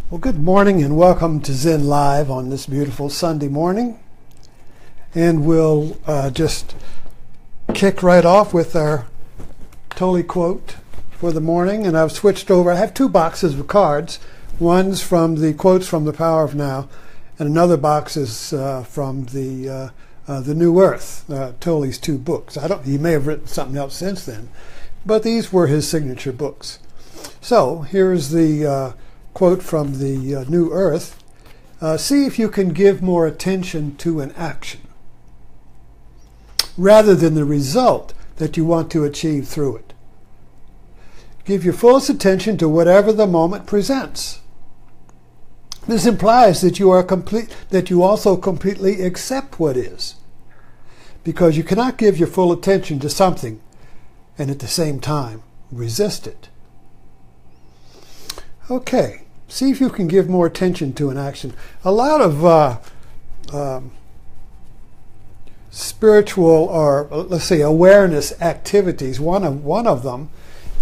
Well, good morning and welcome to Zen Live on this beautiful Sunday morning. And we'll just kick right off with our Tolle quote for the morning. And I've switched over. I have two boxes of cards. One's from the quotes from The Power of Now, and another box is from the New Earth, Tolle's two books. He may have written something else since then, but these were his signature books. So here's the quote from the New Earth. See if you can give more attention to an action rather than the result that you want to achieve through it. Give your fullest attention to whatever the moment presents. This implies that you also completely accept what is, because you cannot give your full attention to something and at the same time resist it. Okay. See if you can give more attention to an action. A lot of spiritual, or let's say awareness activities, one of them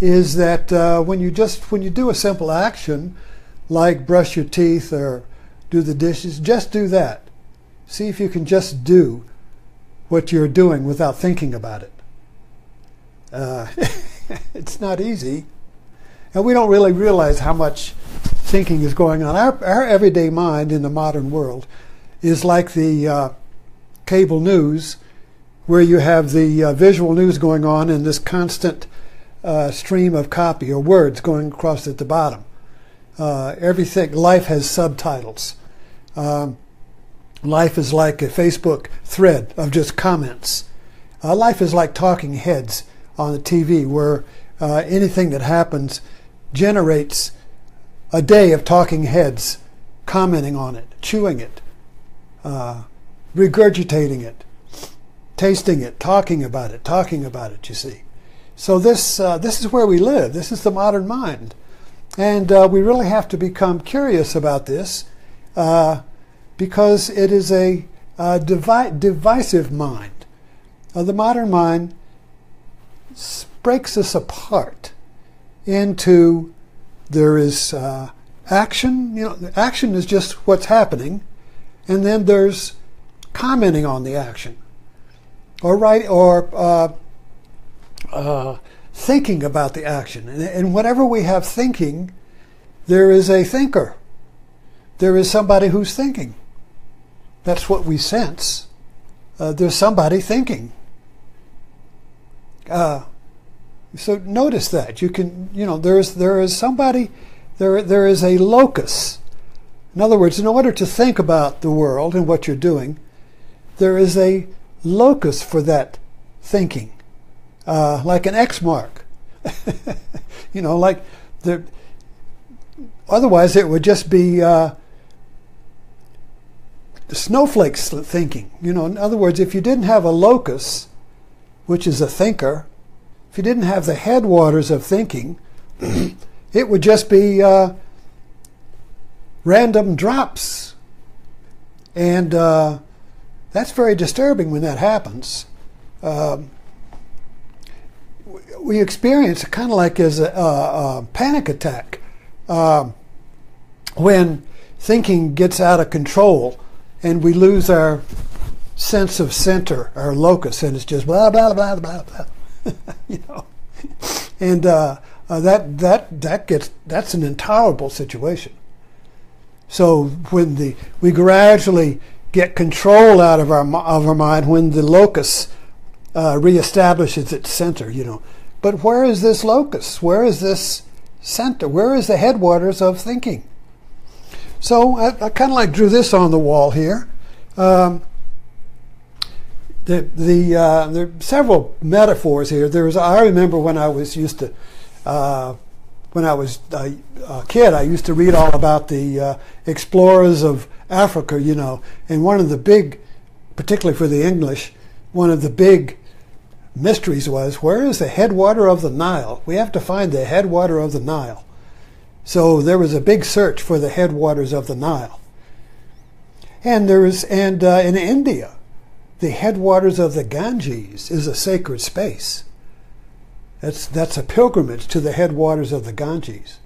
is that when you do a simple action like brush your teeth or do the dishes, just do that. See if you can just do what you're doing without thinking about it. It's not easy, and we don't really realize how much thinking is going on. Our everyday mind in the modern world is like the cable news, where you have the visual news going on and this constant stream of copy or words going across at the bottom. Life has subtitles. Life is like a Facebook thread of just comments. Life is like talking heads on the TV, where anything that happens generates a day of talking heads commenting on it, chewing it, regurgitating it, tasting it, talking about it, you see. So this is where we live. This is the modern mind. And we really have to become curious about this because it is a divisive mind. The modern mind breaks us apart into there is action. Action is just what's happening, and then there's commenting on the action, or thinking about the action. And whenever we have thinking, there is a thinker. There is somebody who's thinking. That's what we sense. There's somebody thinking. So notice that there is somebody, there is a locus. In other words, in order to think about the world and what you're doing, there is a locus for that thinking, like an X mark. Otherwise it would just be snowflakes thinking. In other words, if you didn't have a locus, which is a thinker, if you didn't have the headwaters of thinking, it would just be random drops. And that's very disturbing when that happens. We experience it kind of like as a panic attack when thinking gets out of control and we lose our sense of center, our locus, and it's just blah, blah, blah, blah, blah. And that's an intolerable situation. So when we gradually get control out of our mind, when the locus reestablishes its center, But where is this locus? Where is this center? Where is the headwaters of thinking? So I kind of drew this on the wall here. There are several metaphors here. I remember when I was a kid, I used to read all about the explorers of Africa, and one of the big, particularly for the English, one of the big mysteries was, where is the headwater of the Nile? We have to find the headwater of the Nile. So there was a big search for the headwaters of the Nile. And in India, the headwaters of the Ganges is a sacred space. That's a pilgrimage to the headwaters of the Ganges.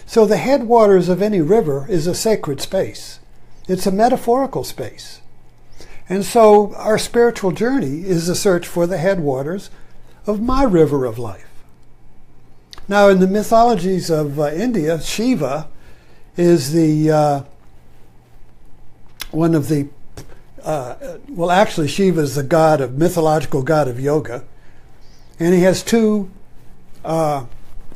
So the headwaters of any river is a sacred space. It's a metaphorical space. And so our spiritual journey is a search for the headwaters of my river of life. Now, in the mythologies of India, Shiva is the one of the well, actually, Shiva is the mythological god of yoga, and he has two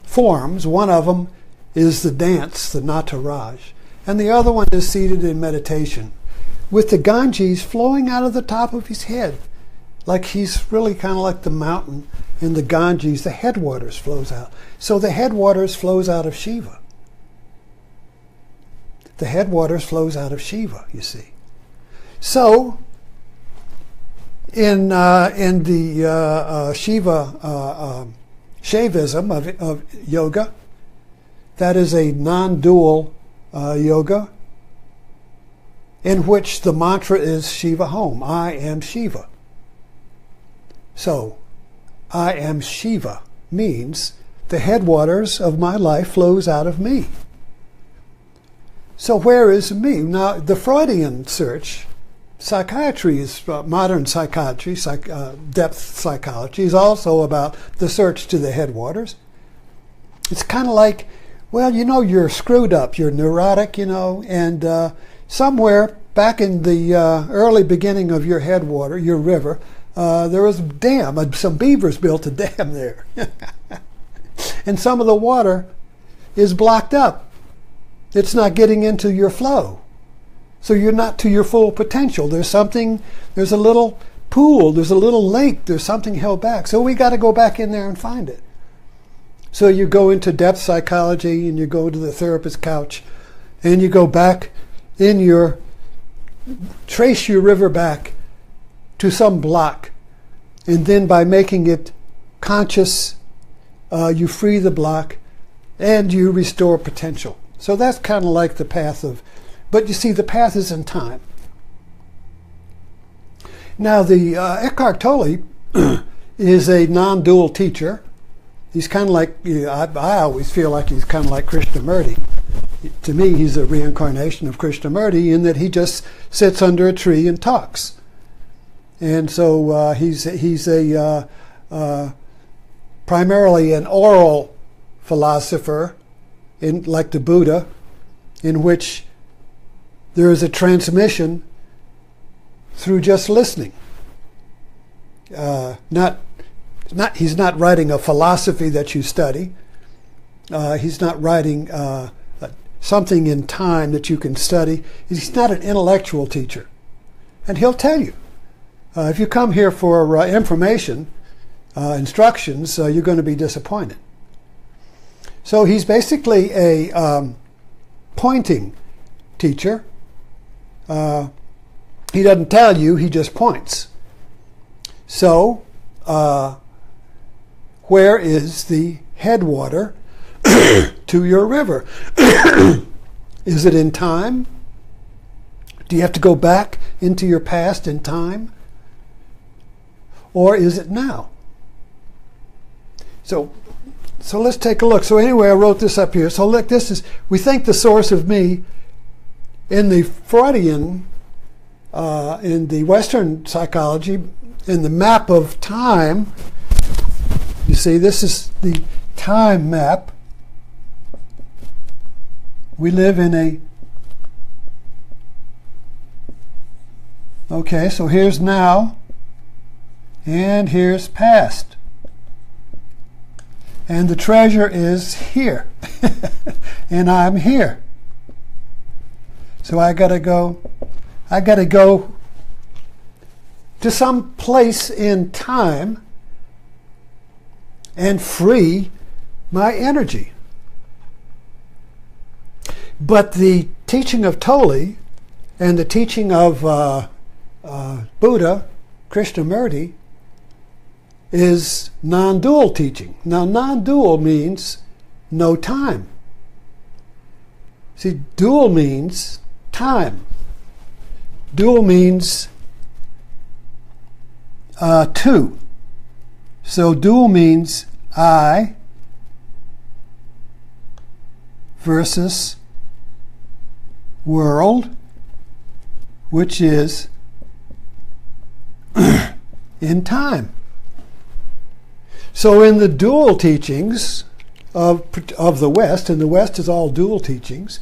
forms. One of them is the dance, the Nataraj, and the other one is seated in meditation, with the Ganges flowing out of the top of his head, like he's really kind of like the mountain. In the Ganges, the headwaters flows out. So the headwaters flows out of Shiva. The headwaters flows out of Shiva, you see. So, in the Shiva Shaivism of yoga, that is a non-dual yoga in which the mantra is Shiva Hom. I am Shiva. So, I am Shiva means the headwaters of my life flows out of me. So where is me? Now, the Freudian search, psychiatry is modern psychiatry, depth psychology is also about the search to the headwaters. It's kind of like, well, you know, you're screwed up, you're neurotic, you know, and somewhere back in the early beginning of your headwater, your river, there was a dam, some beavers built a dam there. And some of the water is blocked up. It's not getting into your flow. So you're not to your full potential. There's a little pool, there's a little lake, there's something held back. So we got to go back in there and find it. So you go into depth psychology and you go to the therapist's couch and you go back trace your river back to some block, and then by making it conscious, you free the block and you restore potential. So that's kind of like the path of, but you see, the path is in time. Now, the Eckhart Tolle is a non-dual teacher. He's kind of like, I always feel like he's kind of like Krishnamurti. To me, he's a reincarnation of Krishnamurti in that he just sits under a tree and talks. And so he's a primarily an oral philosopher, like the Buddha, in which there is a transmission through just listening. He's not writing a philosophy that you study. He's not writing something in time that you can study. He's not an intellectual teacher. And he'll tell you. If you come here for information, instructions, you're going to be disappointed. So he's basically a pointing teacher. He doesn't tell you, he just points. So, where is the headwater to your river? Is it in time? Do you have to go back into your past in time? Or is it now? So let's take a look. So anyway, I wrote this up here. So look, we think the source of me in the Freudian, in the Western psychology, in the map of time. You see, this is the time map. We live in okay, so here's now, and here's past. And the treasure is here. And I'm here. So I gotta go to some place in time and free my energy. But the teaching of Tolle and the teaching of Buddha, Krishnamurti, is non-dual teaching. Now, non-dual means no time. See, dual means time. Dual means two. So dual means I versus world, which is in time. So in the dual teachings of the West, and the West is all dual teachings,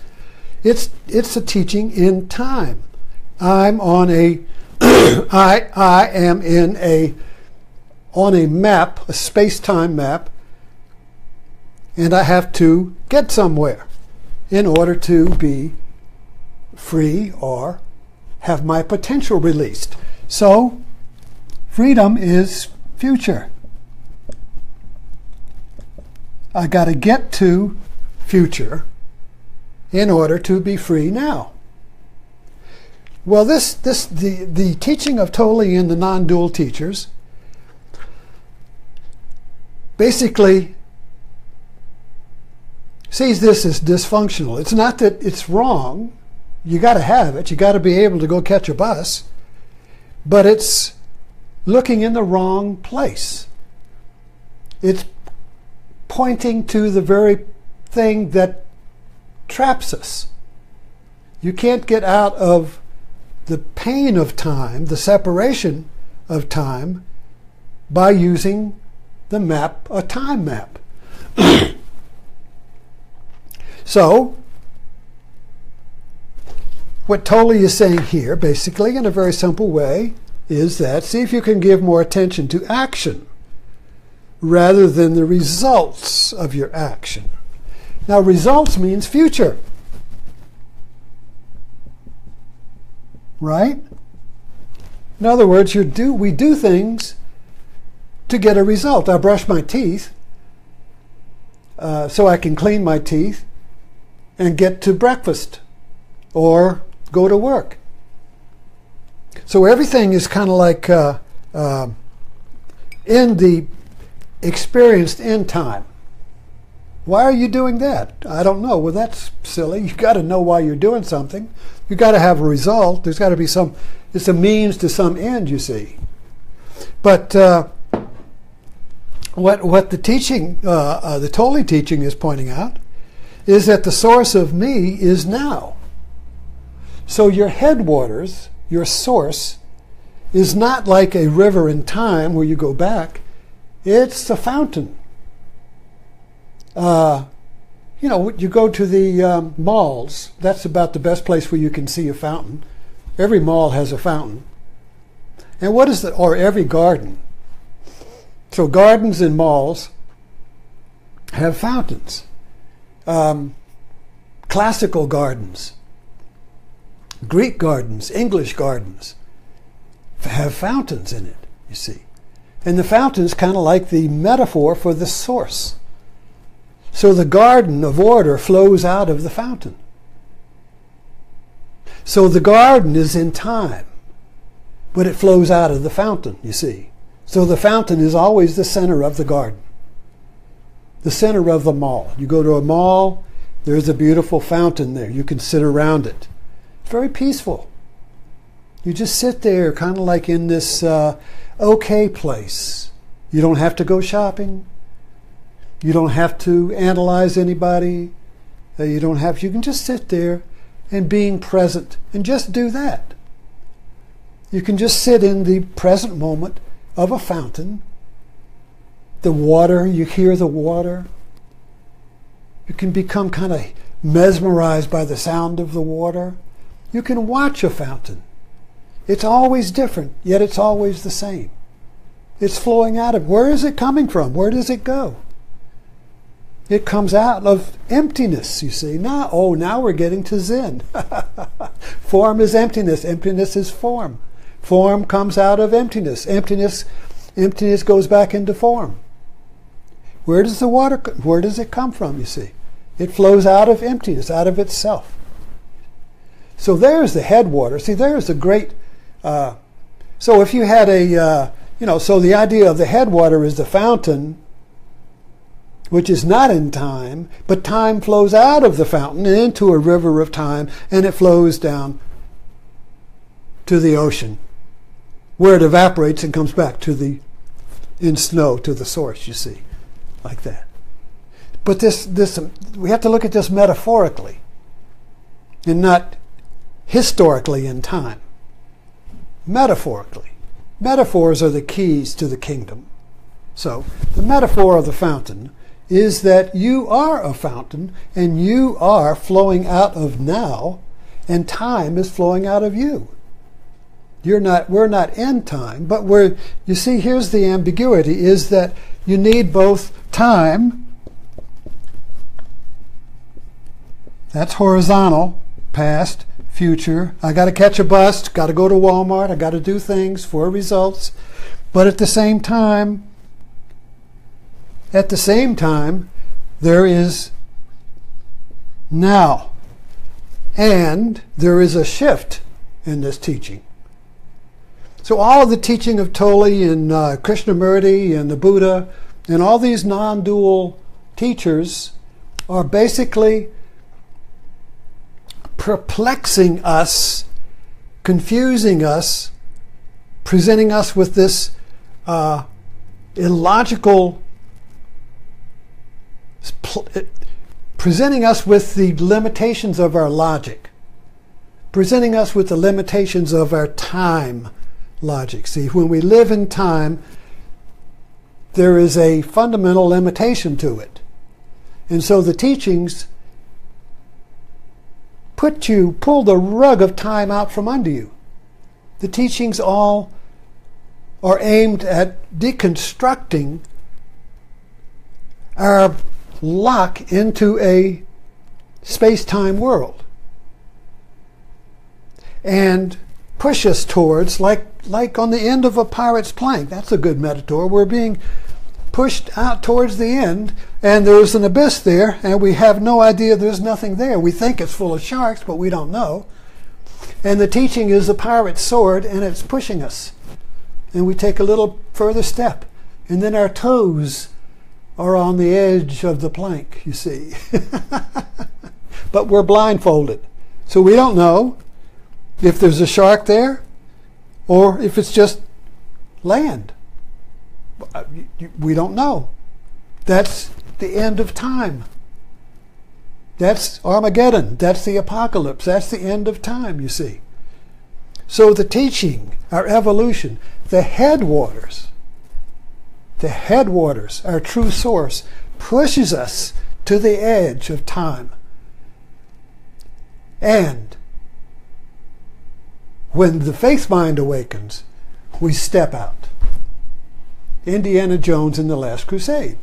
it's a teaching in time. I'm on a I am on a map, a space-time map, and I have to get somewhere in order to be free or have my potential released. So freedom is future. I got to get to future in order to be free now. Well, the teaching of Tolle and the non-dual teachers basically sees this as dysfunctional. It's not that it's wrong. You got to have it. You got to be able to go catch a bus. But it's looking in the wrong place. It's pointing to the very thing that traps us. You can't get out of the pain of time, the separation of time, by using the map, a time map. So, what Tolle is saying here, basically, in a very simple way, is that see if you can give more attention to action rather than the results of your action. Now, results means future. Right? In other words, we do things to get a result. I brush my teeth so I can clean my teeth and get to breakfast or go to work. So everything is kind of like in the experienced in time. Why are you doing that? I don't know. Well, that's silly. You've got to know why you're doing something. You've got to have a result. There's got to be it's a means to some end, you see. But what the teaching, the Tolle teaching is pointing out is that the source of me is now. So your headwaters, your source, is not like a river in time where you go back. It's a fountain. You go to the malls. That's about the best place where you can see a fountain. Every mall has a fountain. And or every garden. So gardens and malls have fountains. Classical gardens, Greek gardens, English gardens have fountains in it, you see. And the fountain is kind of like the metaphor for the source. So the garden of order flows out of the fountain. So the garden is in time, but it flows out of the fountain, you see. So the fountain is always the center of the garden, the center of the mall. You go to a mall, there's a beautiful fountain there. You can sit around it. It's very peaceful. You just sit there kind of like in this okay place. You don't have to go shopping. You don't have to analyze anybody. You can just sit there and being present and just do that. You can just sit in the present moment of a fountain. The water, you hear the water. You can become kind of mesmerized by the sound of the water. You can watch a fountain. It's always different, yet it's always the same. It's flowing out of, where is it coming from? Where does it go? It comes out of emptiness, you see. Now we're getting to Zen. Form is emptiness. Emptiness is form. Form comes out of emptiness. Emptiness goes back into form. Where does it come from, you see? It flows out of emptiness, out of itself. So there's the headwater. See, there's the great... so if you had so the idea of the headwater is the fountain, which is not in time, but time flows out of the fountain and into a river of time, and it flows down to the ocean, where it evaporates and comes back in snow to the source, you see, like that. But this we have to look at this metaphorically and not historically in time. Metaphorically. Metaphors are the keys to the kingdom. So the metaphor of the fountain is that you are a fountain and you are flowing out of now, and time is flowing out of you. We're not in time, but you see, here's the ambiguity, is that you need both time, that's horizontal, past, future. I got to catch a bus, got to go to Walmart, I got to do things for results. But at the same time, there is now. And there is a shift in this teaching. So all of the teaching of Tolle and Krishnamurti and the Buddha and all these non-dual teachers are basically perplexing us, confusing us, presenting us with this illogical, presenting us with the limitations of our logic, presenting us with the limitations of our time logic. See, when we live in time, there is a fundamental limitation to it. And so the teachings pull the rug of time out from under you. The teachings all are aimed at deconstructing our lock into a space-time world and push us towards, like on the end of a pirate's plank. That's a good metaphor. We're being pushed out towards the end, and there's an abyss there, and we have no idea there's nothing there. We think it's full of sharks, but we don't know. And the teaching is the pirate's sword, and it's pushing us. And we take a little further step, and then our toes are on the edge of the plank, you see. But we're blindfolded. So we don't know if there's a shark there or if it's just land. We don't know. That's the end of time. That's Armageddon. That's the apocalypse. That's the end of time, you see. So the teaching, our evolution, the headwaters, our true source, pushes us to the edge of time. And when the faith mind awakens, we step out. Indiana Jones in The Last Crusade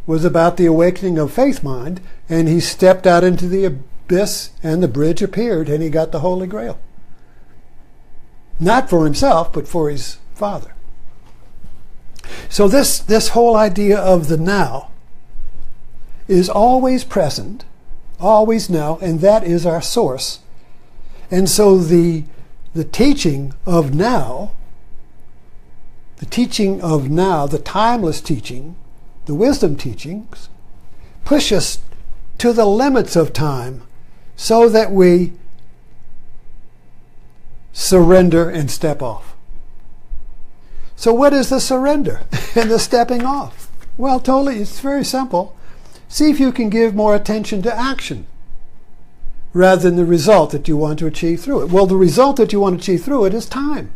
was about the awakening of faith mind, and he stepped out into the abyss, and the bridge appeared, and he got the Holy Grail. Not for himself, but for his father. So this whole idea of the now is always present, always now, and that is our source. And so the teaching of now, the timeless teaching, the wisdom teachings, push us to the limits of time so that we surrender and step off. So what is the surrender and the stepping off? Well, totally, it's very simple. See if you can give more attention to action rather than the result that you want to achieve through it. Well, the result that you want to achieve through it is time.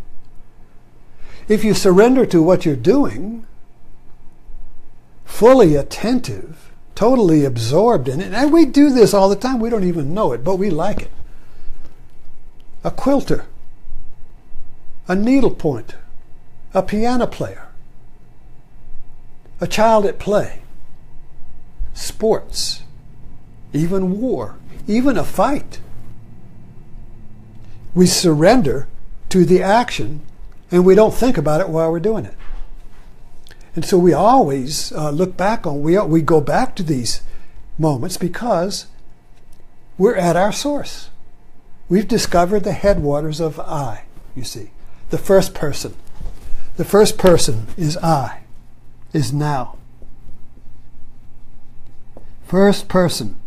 If you surrender to what you're doing, fully attentive, totally absorbed in it, and we do this all the time, we don't even know it, but we like it. A quilter, a needlepoint, a piano player, a child at play, sports, even war, even a fight. We surrender to the action and we don't think about it while we're doing it. And so we always look back on, we go back to these moments because we're at our source. We've discovered the headwaters of I, you see. The first person. The first person is I, is now. First person.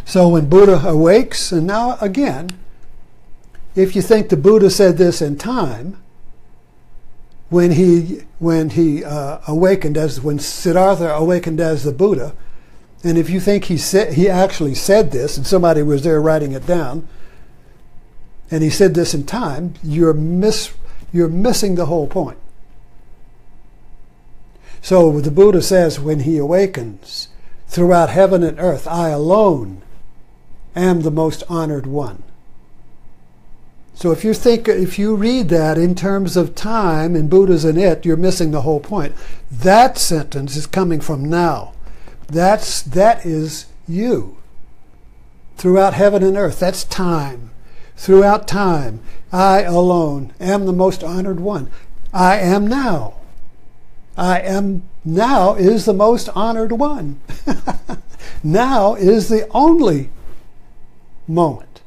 So when Buddha awakes, and now again, if you think the Buddha said this in time, when he awakened, when Siddhartha awakened as the Buddha. And if you think he actually said this, and somebody was there writing it down, and he said this in time, you're missing the whole point. So the Buddha says, when he awakens, throughout heaven and earth, I alone am the most honored one. So if you read that in terms of time and Buddha's in it, you're missing the whole point. That sentence is coming from now. That is you. Throughout heaven and earth, that's time. Throughout time, I alone am the most honored one. I am now. I am now is the most honored one. Now is the only moment.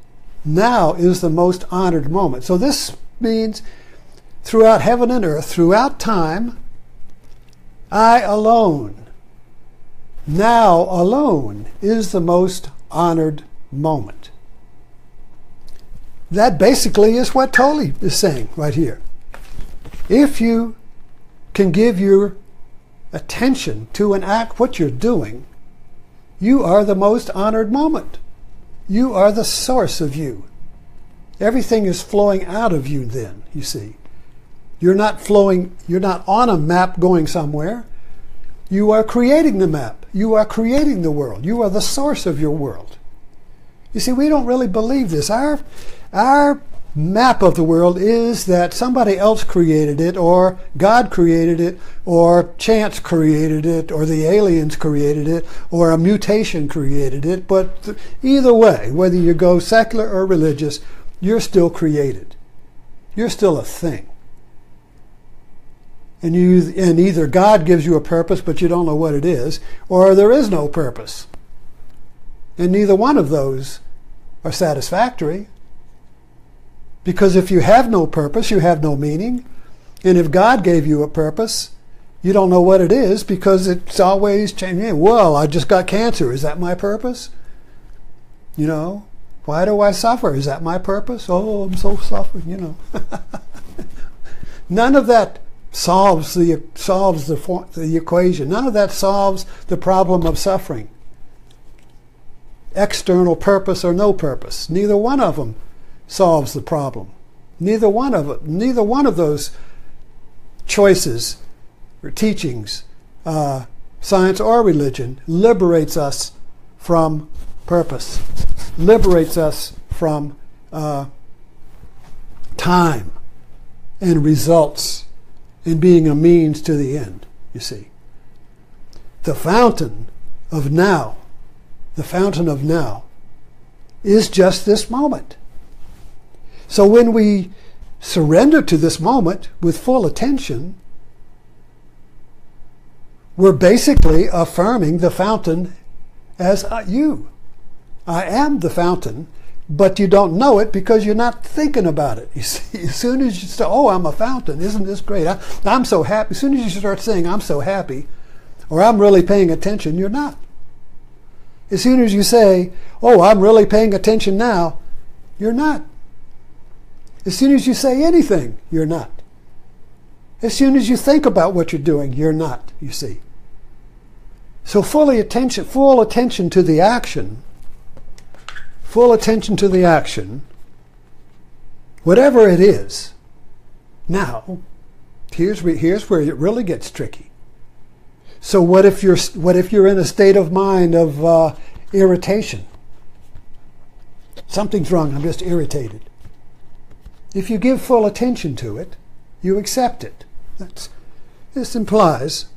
Now is the most honored moment. So this means throughout heaven and earth, throughout time, I alone, now alone, is the most honored moment. That basically is what Tolle is saying right here. If you can give your attention to an act, what you're doing, you are the most honored moment. You are the source of you. Everything is flowing out of you then, you see. You're not on a map going somewhere. You are creating the map. You are creating the world. You are the source of your world. You see, we don't really believe this. Our map of the world is that somebody else created it, or God created it, or chance created it, or the aliens created it, or a mutation created it. But either way, whether you go secular or religious, you're still created. You're still a thing. And either God gives you a purpose, but you don't know what it is, or there is no purpose. And neither one of those are satisfactory. Because if you have no purpose, you have no meaning. And if God gave you a purpose, you don't know what it is, because it's always changing. Well, I just got cancer. Is that my purpose? You know, why do I suffer? Is that my purpose? Oh, I'm so suffering, you know. None of that solves the equation. None of that solves the problem of suffering. External purpose or no purpose. Neither one of them solves the problem. Neither one of those choices or teachings, science or religion, liberates us from purpose, liberates us from time, and results in being a means to the end, you see. The fountain of now is just this moment. So when we surrender to this moment with full attention, we're basically affirming the fountain as you. I am the fountain, but you don't know it because you're not thinking about it. You see, as soon as you say, oh, I'm a fountain, isn't this great? I'm so happy. As soon as you start saying, I'm so happy, or I'm really paying attention, you're not. As soon as you say, oh, I'm really paying attention now, you're not. As soon as you say anything, you're not. As soon as you think about what you're doing, you're not, you see. So full attention to the action, whatever it is. Now, here's where it really gets tricky. So what if you're in a state of mind of irritation? Something's wrong, I'm just irritated. If you give full attention to it, you accept it. This implies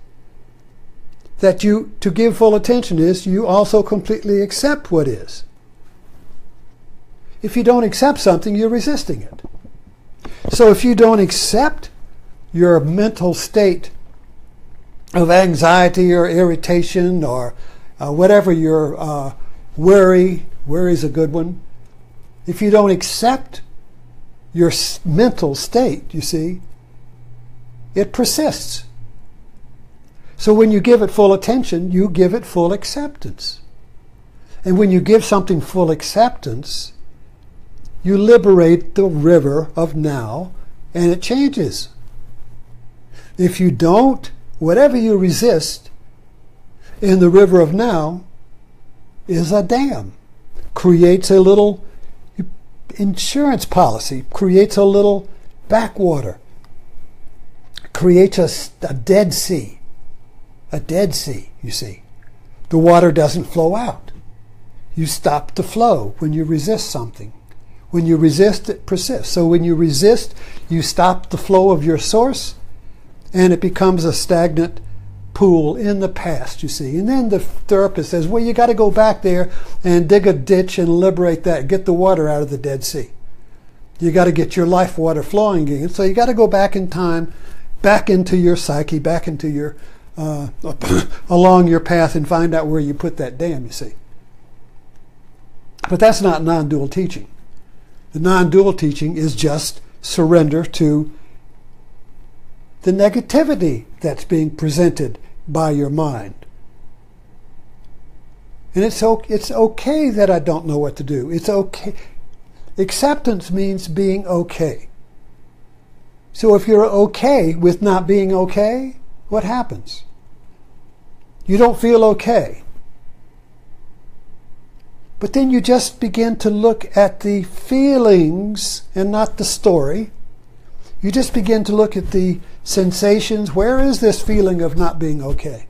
that to give full attention is you also completely accept what is. If you don't accept something, you're resisting it. So if you don't accept your mental state of anxiety or irritation or whatever your worry's a good one. If you don't accept your mental state, you see, it persists. So when you give it full attention, you give it full acceptance. And when you give something full acceptance, you liberate the river of now, and it changes. If you don't, whatever you resist in the river of now is a dam. Creates a little insurance policy, creates a little backwater, creates a dead sea. A dead sea, you see. The water doesn't flow out. You stop the flow when you resist something. When you resist, it persists. So when you resist, you stop the flow of your source, and it becomes a stagnant pool in the past, you see. And then the therapist says, well, you got to go back there and dig a ditch and liberate that, get the water out of the Dead Sea. You got to get your life water flowing again. So you got to go back in time, back into your psyche, back into your, along your path and find out where you put that dam, you see. But that's not non-dual teaching. The non-dual teaching is just surrender to the negativity that's being presented by your mind. And it's okay that I don't know what to do. It's okay. Acceptance means being okay. So if you're okay with not being okay, what happens? You don't feel okay. But then you just begin to look at the feelings and not the story. You just begin to look at the sensations. Where is this feeling of not being okay?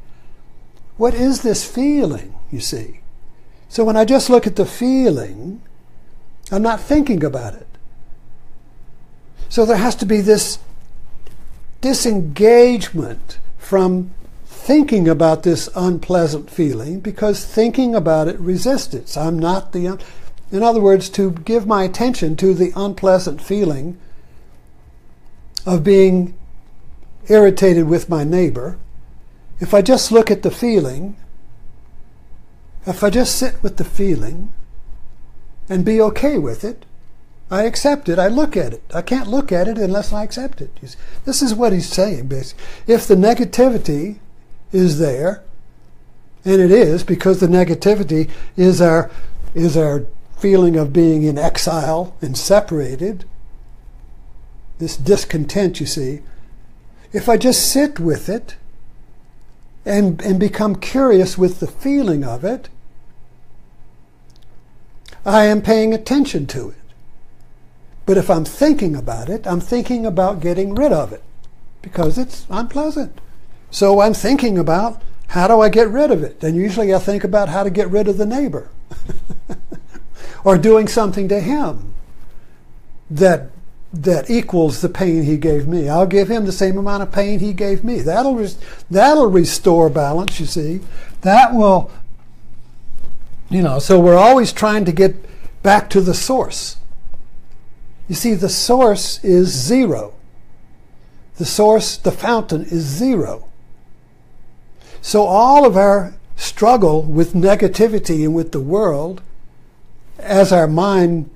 What is this feeling, you see? So when I just look at the feeling, I'm not thinking about it. So there has to be this disengagement from thinking about this unpleasant feeling, because thinking about it resists it. I'm not the... In other words, to give my attention to the unpleasant feeling of being irritated with my neighbor, if I just look at the feeling, if I just sit with the feeling and be okay with it, I accept it, I look at it. I can't look at it unless I accept it. This is what he's saying, basically. If the negativity is there, and it is, because the negativity is our feeling of being in exile and separated, this discontent, you see. If I just sit with it and become curious with the feeling of it, I am paying attention to it. But if I'm thinking about it, I'm thinking about getting rid of it because it's unpleasant. So I'm thinking about, how do I get rid of it? And usually I think about how to get rid of the neighbor or doing something to him that equals the pain he gave me. I'll give him the same amount of pain he gave me. That'll restore balance, you see. That will, so we're always trying to get back to the source. You see, the source is zero. The source, the fountain, is zero. So all of our struggle with negativity and with the world, as our mind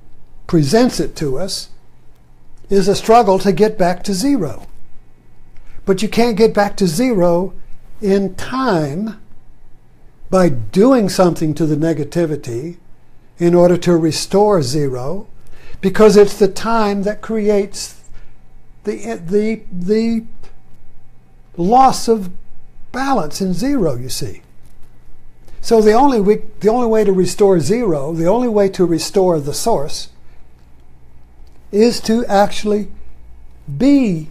presents it to us, is a struggle to get back to zero. But you can't get back to zero in time by doing something to the negativity in order to restore zero, because it's the time that creates the loss of balance in zero, you see. So the only way to restore zero, the only way to restore the source, is to actually be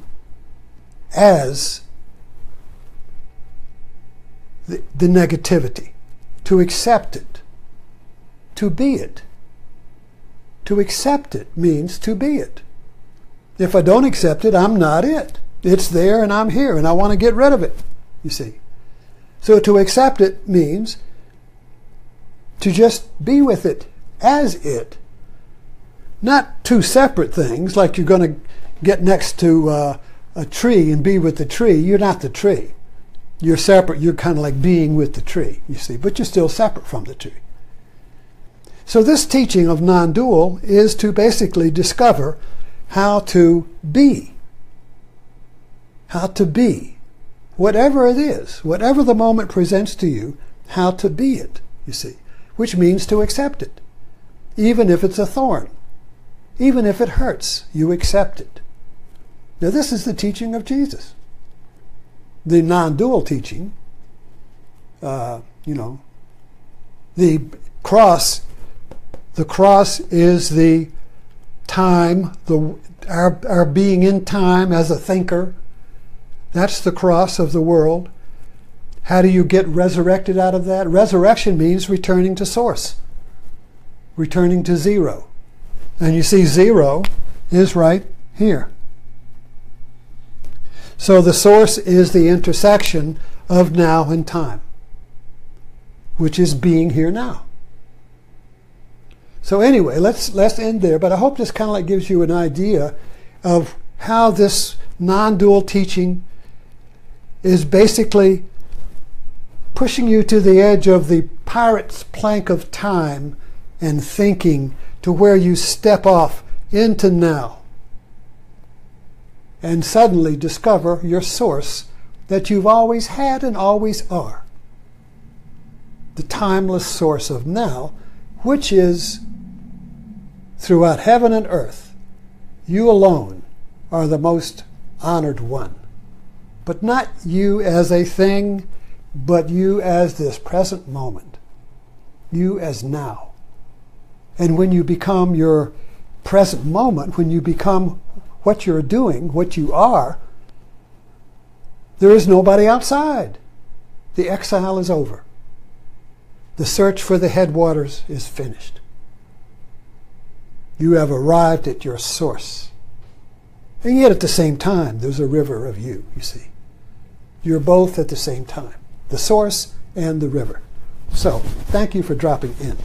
as the negativity, to accept it, to be it. To accept it means to be it. If I don't accept it, I'm not it. It's there and I'm here and I want to get rid of it, you see. So to accept it means to just be with it as it. Not two separate things, like you're going to get next to a tree and be with the tree. You're not the tree. You're separate. You're kind of like being with the tree, you see, but you're still separate from the tree. So this teaching of non-dual is to basically discover how to be. How to be. Whatever it is, whatever the moment presents to you, how to be it, you see, which means to accept it. Even if it's a thorn. Even if it hurts, you accept it. Now this is the teaching of Jesus. the non-dual teaching, the cross is the time, our being in time as a thinker. That's the cross of the world. How do you get resurrected out of that? Resurrection means returning to source, returning to zero. And you see zero is right here. So the source is the intersection of now and time, which is being here now. So anyway, let's end there, but I hope this kind of like gives you an idea of how this non-dual teaching is basically pushing you to the edge of the pirate's plank of time and thinking to where you step off into now and suddenly discover your source that you've always had and always are. The timeless source of now, which is throughout heaven and earth, you alone are the most honored one. But not you as a thing, but you as this present moment, you as now. And when you become your present moment, when you become what you're doing, what you are, there is nobody outside. The exile is over. The search for the headwaters is finished. You have arrived at your source. And yet at the same time, there's a river of you see. You're both at the same time, the source and the river. So, thank you for dropping in.